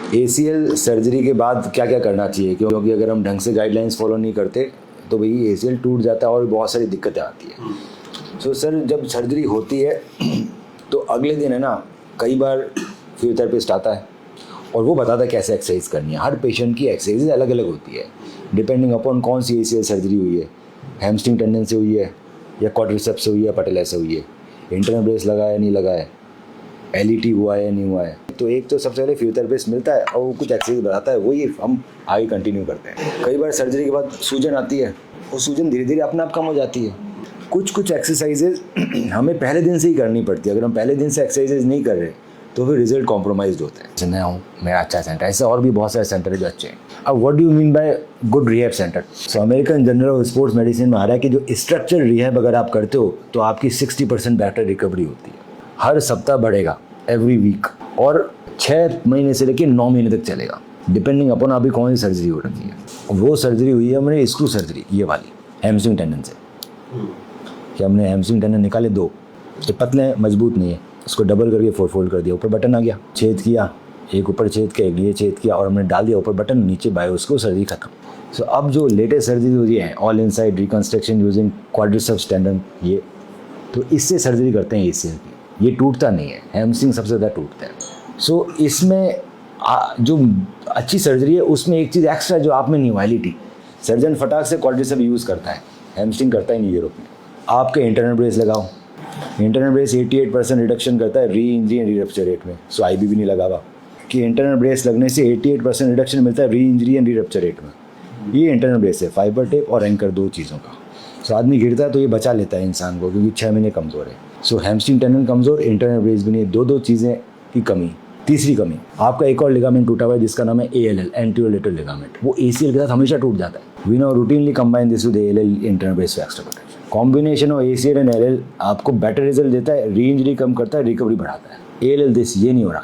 ACL surgery के बाद क्या क्या करना चाहिए, क्योंकि अगर हम ढंग से गाइडलाइंस फॉलो नहीं करते तो भाई ACL टूट जाता है और बहुत सारी दिक्कतें आती है। सो सर, जब सर्जरी होती है तो अगले दिन है ना, कई बार फिजियोथेरेपिस्ट आता है और वो बताता है कैसे एक्सरसाइज करनी है। हर पेशेंट की एक्सरसाइज अलग अलग होती है डिपेंडिंग अपॉन कौन सी ACL सर्जरी हुई है, हैमस्ट्रिंग टेंडन से हुई है या क्वाड्रिसेप्स से हुई है, पटेला से हुई है, इंटरनल ब्रेस लगा है नहीं लगा है, LET हुआ है या नहीं हुआ है। तो एक तो सबसे पहले फिजियोथेरेपिस्ट मिलता है और वो कुछ एक्सरसाइज बताता है, वही हम आगे कंटिन्यू करते हैं। कई बार सर्जरी के बाद सूजन आती है, वो सूजन धीरे धीरे अपने आप कम हो जाती है। कुछ एक्सरसाइजेज हमें पहले दिन से ही करनी पड़ती है। अगर हम पहले दिन से एक्सरसाइजेज नहीं कर रहे तो फिर रिजल्ट कॉम्प्रोमाइज होते हैं। जैसे मैं हूँ, मेरा अच्छा सेंटर, ऐसे और भी बहुत सारे सेंटर है जो अच्छे हैं। अब what do you mean by good rehab centre? So American journal of sports medicine में आ रहा है कि जो स्ट्रक्चर रिहैब अगर आप करते हो तो आपकी 60% बेटर रिकवरी होती है। हर सप्ताह बढ़ेगा, एवरी वीक, और 6 महीने से लेकर 9 महीने तक चलेगा, डिपेंडिंग अपॉन अभी कौन सी सर्जरी हो रखी है। वो सर्जरी हुई है हमने स्क्रू सर्जरी, ये वाली हैमस्ट्रिंग टेंडन से, कि हमने हैमस्ट्रिंग टेंडन निकाले 2, ये पतले हैं, मजबूत नहीं है, उसको डबल करके 4 फोल्ड कर दिया, ऊपर बटन आ गया, छेद किया, एक ऊपर छेद किया, एक ये छेद किया, और हमने डाल दिया ऊपर बटन, नीचे बायोस को, सर्जरी खत्म। सो अब जो लेटेस्ट सर्जरी हो रही है, all inside reconstruction using quadriceps tendon, ये तो इससे सर्जरी करते हैं ACL की। ये टूटता नहीं है, हैमस्ट्रिंग सबसे ज़्यादा टूटता है। सो इसमें जो अच्छी सर्जरी है उसमें एक चीज़ एक्स्ट्रा जो आप में नहीं हुआ, LET। सर्जन फटाक से क्वाड्रिसेप यूज़ करता है, हैमस्ट्रिंग करता ही नहीं यूरोप में। आपके इंटरनल ब्रेस लगाओ, इंटरनल ब्रेस 88% रिडक्शन करता है री इंजरी एंड री-रप्चर रेट में। सो IB भी नहीं लगा हुआ कि इंटरनल ब्रेस लगने से 88% रिडक्शन मिलता है री इंजरी एंड री-रप्चर रेट में। ये इंटरनल ब्रेस है, फाइबर टेप और एंकर, 2 चीज़ों का। सो आदमी गिरता है तो ये बचा लेता है इंसान को, क्योंकि 6 महीने कमज़ोर है। सो हैमस्ट्रिंग टेंडन कमज़ोर, इंटरनल ब्रेस भी नहीं, 2 चीज़ें की कमी। तीसरी कमी, आपका एक और लिगामेंट टूटा हुआ है जिसका नाम है ALL, एंटीरियर लेटरल लिगामेंट। वो ACL के साथ हमेशा टूट जाता है। We know routinely combine this with ALL, internal brace extra protection. Combination of ACL and LL आपको बेटर रिजल्ट देता है, री इंजरी कम करता है, रिकवरी बढ़ाता है। ALL दिस ये नहीं हो रखा।